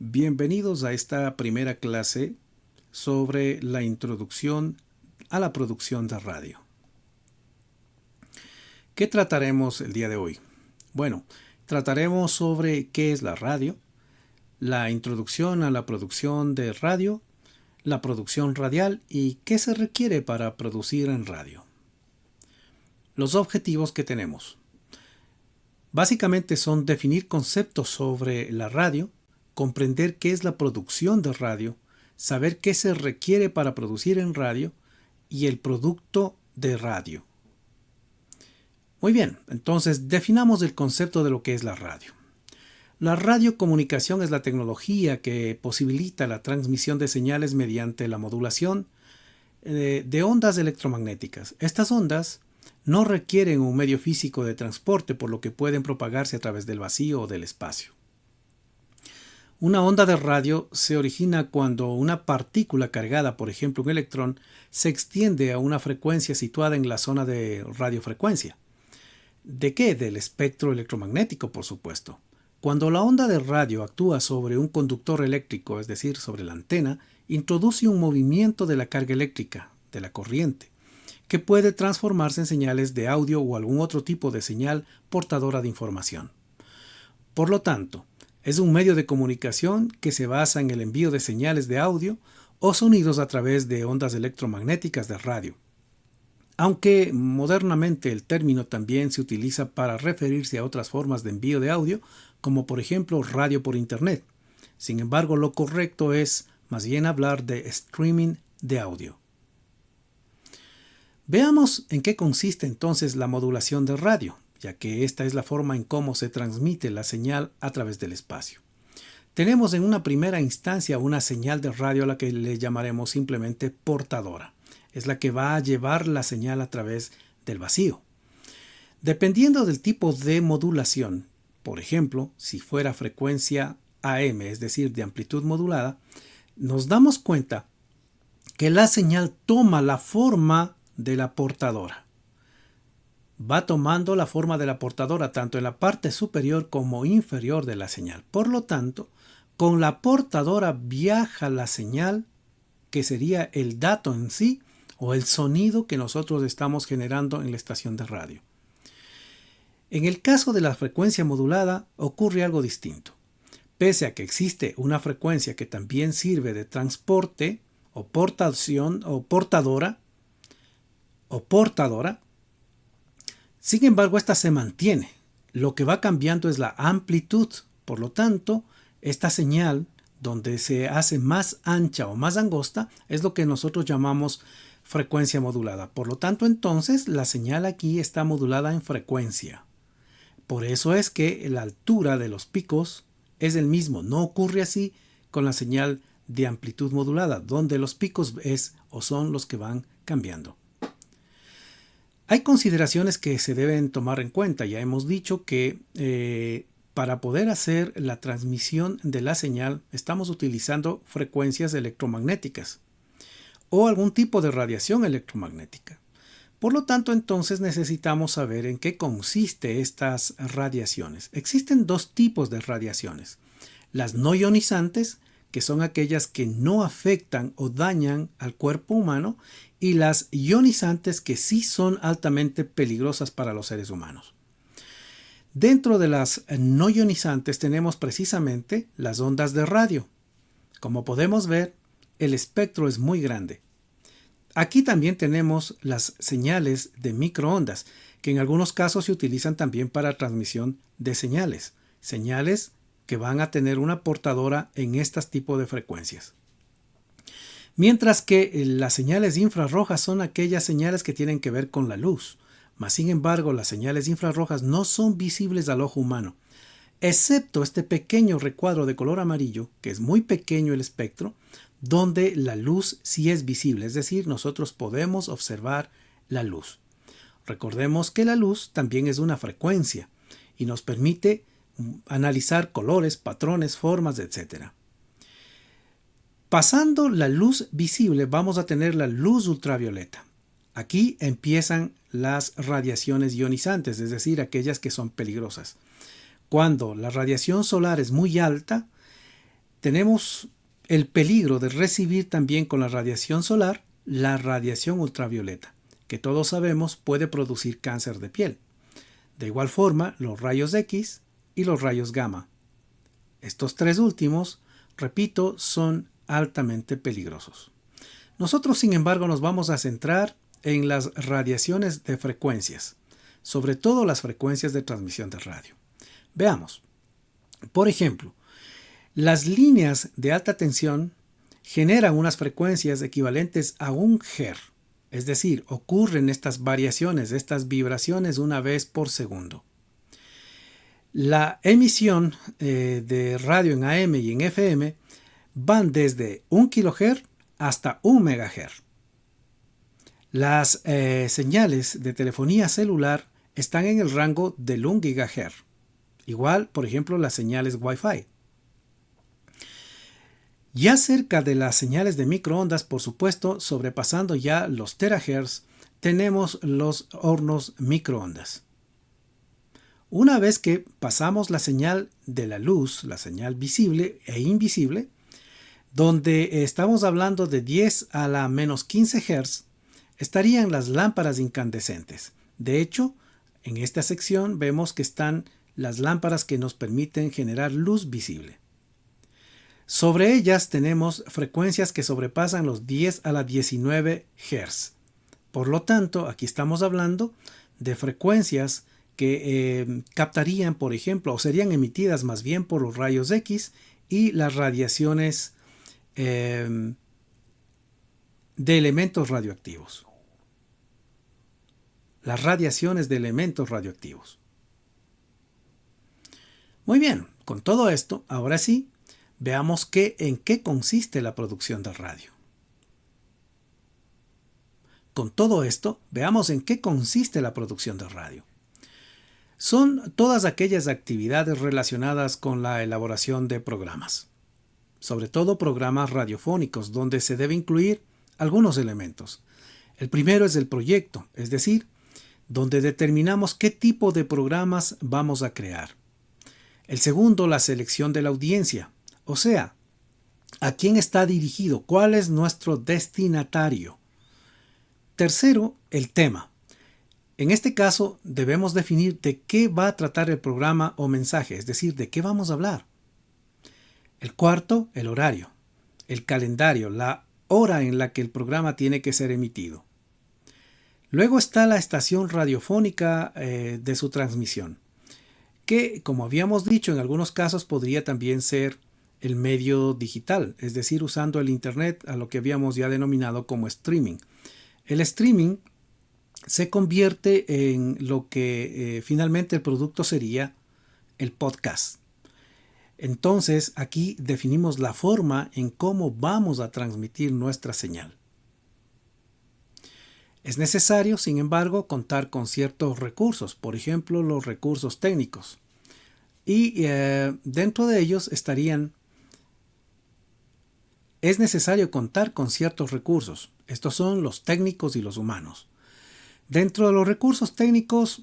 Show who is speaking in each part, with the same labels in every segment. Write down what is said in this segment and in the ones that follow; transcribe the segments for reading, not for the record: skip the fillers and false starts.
Speaker 1: Bienvenidos a esta primera clase sobre la introducción a la producción de radio. ¿Qué trataremos el día de hoy? Bueno, trataremos sobre qué es la radio, la introducción a la producción de radio, la producción radial y qué se requiere para producir en radio. Los objetivos que tenemos. Básicamente son definir conceptos sobre la radio, comprender qué es la producción de radio, saber qué se requiere para producir en radio y el producto de radio. Muy bien, entonces definamos el concepto de lo que es la radio. La radiocomunicación es la tecnología que posibilita la transmisión de señales mediante la modulación de ondas electromagnéticas. Estas ondas no requieren un medio físico de transporte, por lo que pueden propagarse a través del vacío o del espacio. Una onda de radio se origina cuando una partícula cargada, por ejemplo un electrón, se extiende a una frecuencia situada en la zona de radiofrecuencia. ¿De qué? Del espectro electromagnético, por supuesto. Cuando la onda de radio actúa sobre un conductor eléctrico, es decir, sobre la antena, introduce un movimiento de la carga eléctrica, de la corriente, que puede transformarse en señales de audio o algún otro tipo de señal portadora de información. Por lo tanto, es un medio de comunicación que se basa en el envío de señales de audio o sonidos a través de ondas electromagnéticas de radio. Aunque modernamente el término también se utiliza para referirse a otras formas de envío de audio, como por ejemplo radio por internet. Sin embargo, lo correcto es más bien hablar de streaming de audio. Veamos en qué consiste entonces la modulación de radio, ya que esta es la forma en cómo se transmite la señal a través del espacio. Tenemos en una primera instancia una señal de radio a la que le llamaremos simplemente portadora. Es la que va a llevar la señal a través del vacío. Dependiendo del tipo de modulación, por ejemplo, si fuera frecuencia AM, es decir, de amplitud modulada, nos damos cuenta que la señal toma la forma de la portadora. Va tomando la forma de la portadora tanto en la parte superior como inferior de la señal. Por lo tanto, con la portadora viaja la señal, que sería el dato en sí o el sonido que nosotros estamos generando en la estación de radio. En el caso de la frecuencia modulada ocurre algo distinto. Pese a que existe una frecuencia que también sirve de transporte o portación o portadora, sin embargo, esta se mantiene. Lo que va cambiando es la amplitud. Por lo tanto, esta señal, donde se hace más ancha o más angosta, es lo que nosotros llamamos frecuencia modulada. Por lo tanto, entonces, la señal aquí está modulada en frecuencia. Por eso es que la altura de los picos es el mismo. No ocurre así con la señal de amplitud modulada, donde los picos son los que van cambiando. Hay consideraciones que se deben tomar en cuenta. Ya hemos dicho que para poder hacer la transmisión de la señal estamos utilizando frecuencias electromagnéticas o algún tipo de radiación electromagnética. Por lo tanto, entonces necesitamos saber en qué consiste estas radiaciones. Existen dos tipos de radiaciones. Las no ionizantes, que son aquellas que no afectan o dañan al cuerpo humano, y las ionizantes, que sí son altamente peligrosas para los seres humanos. Dentro de las no ionizantes tenemos precisamente las ondas de radio. Como podemos ver, el espectro es muy grande. Aquí también tenemos las señales de microondas, que en algunos casos se utilizan también para transmisión de señales que van a tener una portadora en este tipo de frecuencias. Mientras que las señales infrarrojas son aquellas señales que tienen que ver con la luz. Mas, sin embargo, las señales infrarrojas no son visibles al ojo humano, excepto este pequeño recuadro de color amarillo, que es muy pequeño el espectro, donde la luz sí es visible, es decir, nosotros podemos observar la luz. Recordemos que la luz también es una frecuencia y nos permite analizar colores, patrones, formas, etc. Pasando la luz visible, vamos a tener la luz ultravioleta. Aquí empiezan las radiaciones ionizantes, es decir, aquellas que son peligrosas. Cuando la radiación solar es muy alta, tenemos el peligro de recibir también con la radiación solar la radiación ultravioleta, que todos sabemos puede producir cáncer de piel. De igual forma, los rayos X y los rayos gamma. Estos tres últimos, repito, son altamente peligrosos. Nosotros, sin embargo, nos vamos a centrar en las radiaciones de frecuencias, sobre todo las frecuencias de transmisión de radio. Veamos. Por ejemplo, las líneas de alta tensión generan unas frecuencias equivalentes a 1 Hz, es decir, ocurren estas variaciones, estas vibraciones una vez por segundo. La emisión de radio en AM y en FM van desde 1 kHz hasta 1 MHz. Las señales de telefonía celular están en el rango del 1 GHz. Igual, por ejemplo, las señales Wi-Fi. Ya cerca de las señales de microondas, por supuesto, sobrepasando ya los terahertz, tenemos los hornos microondas. Una vez que pasamos la señal de la luz, la señal visible e invisible, donde estamos hablando de 10 a la menos 15 Hz, estarían las lámparas incandescentes. De hecho, en esta sección vemos que están las lámparas que nos permiten generar luz visible. Sobre ellas tenemos frecuencias que sobrepasan los 10 a la 19 Hz. Por lo tanto, aquí estamos hablando de frecuencias que captarían, por ejemplo, o serían emitidas más bien por los rayos X y las radiaciones de elementos radioactivos. Las radiaciones de elementos radioactivos. Muy bien, con todo esto, ahora sí, veamos en qué consiste la producción de radio. Con todo esto, veamos en qué consiste la producción de radio. Son todas aquellas actividades relacionadas con la elaboración de programas, sobre todo programas radiofónicos, donde se debe incluir algunos elementos. El primero es el proyecto, es decir, donde determinamos qué tipo de programas vamos a crear. El segundo, la selección de la audiencia, o sea, a quién está dirigido, cuál es nuestro destinatario. Tercero, el tema. En este caso, debemos definir de qué va a tratar el programa o mensaje, es decir, de qué vamos a hablar. El cuarto, el horario, el calendario, la hora en la que el programa tiene que ser emitido. Luego está la estación radiofónica de su transmisión, que, como habíamos dicho, en algunos casos podría también ser el medio digital, es decir, usando el Internet, a lo que habíamos ya denominado como streaming. El streaming se convierte en lo que finalmente el producto sería el podcast. Entonces, aquí definimos la forma en cómo vamos a transmitir nuestra señal. Es necesario, sin embargo, contar con ciertos recursos, por ejemplo, los recursos técnicos. Y dentro de ellos es necesario contar con ciertos recursos. Estos son los técnicos y los humanos. Dentro de los recursos técnicos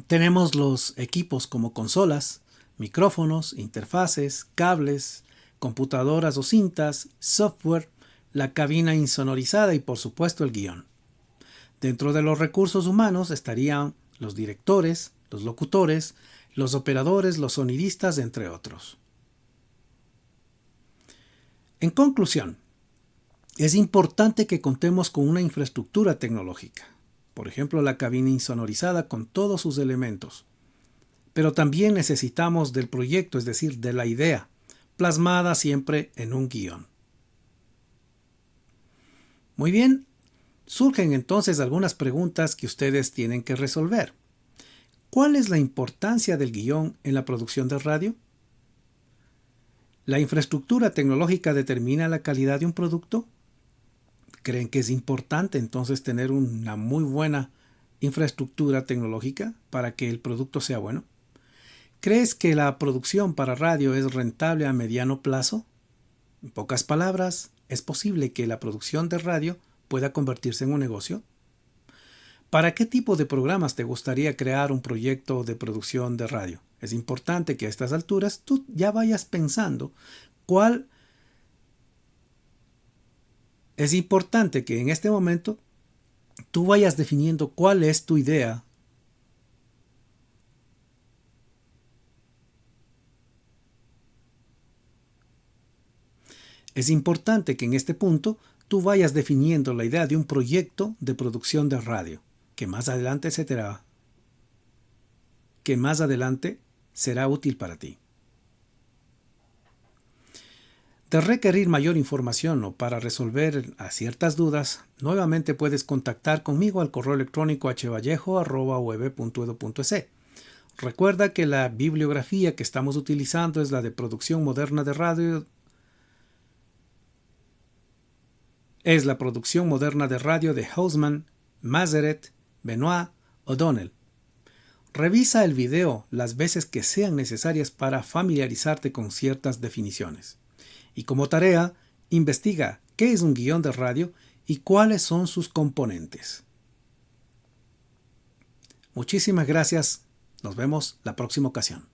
Speaker 1: tenemos los equipos como consolas, micrófonos, interfaces, cables, computadoras o cintas, software, la cabina insonorizada y por supuesto el guión. Dentro de los recursos humanos estarían los directores, los locutores, los operadores, los sonidistas, entre otros. En conclusión, es importante que contemos con una infraestructura tecnológica, por ejemplo la cabina insonorizada con todos sus elementos, pero también necesitamos del proyecto, es decir, de la idea, plasmada siempre en un guión. Muy bien, surgen entonces algunas preguntas que ustedes tienen que resolver. ¿Cuál es la importancia del guión en la producción de radio? ¿La infraestructura tecnológica determina la calidad de un producto? ¿Creen que es importante entonces tener una muy buena infraestructura tecnológica para que el producto sea bueno? ¿Crees que la producción para radio es rentable a mediano plazo? En pocas palabras, ¿es posible que la producción de radio pueda convertirse en un negocio? ¿Para qué tipo de programas te gustaría crear un proyecto de producción de radio? Es importante que a estas alturas tú ya vayas pensando cual es importante que en este momento tú vayas definiendo cuál es tu idea. Es importante que en este punto tú vayas definiendo la idea de un proyecto de producción de radio, que más adelante será útil para ti. De requerir mayor información o para resolver ciertas dudas, nuevamente puedes contactar conmigo al correo electrónico hvallejo@ub.edu.es. Recuerda que la bibliografía que estamos utilizando es la de producción moderna de radio. Es la producción moderna de radio de Hausman, Mazeret, Benoit, O'Donnell. Revisa el video las veces que sean necesarias para familiarizarte con ciertas definiciones. Y como tarea, investiga qué es un guión de radio y cuáles son sus componentes. Muchísimas gracias. Nos vemos la próxima ocasión.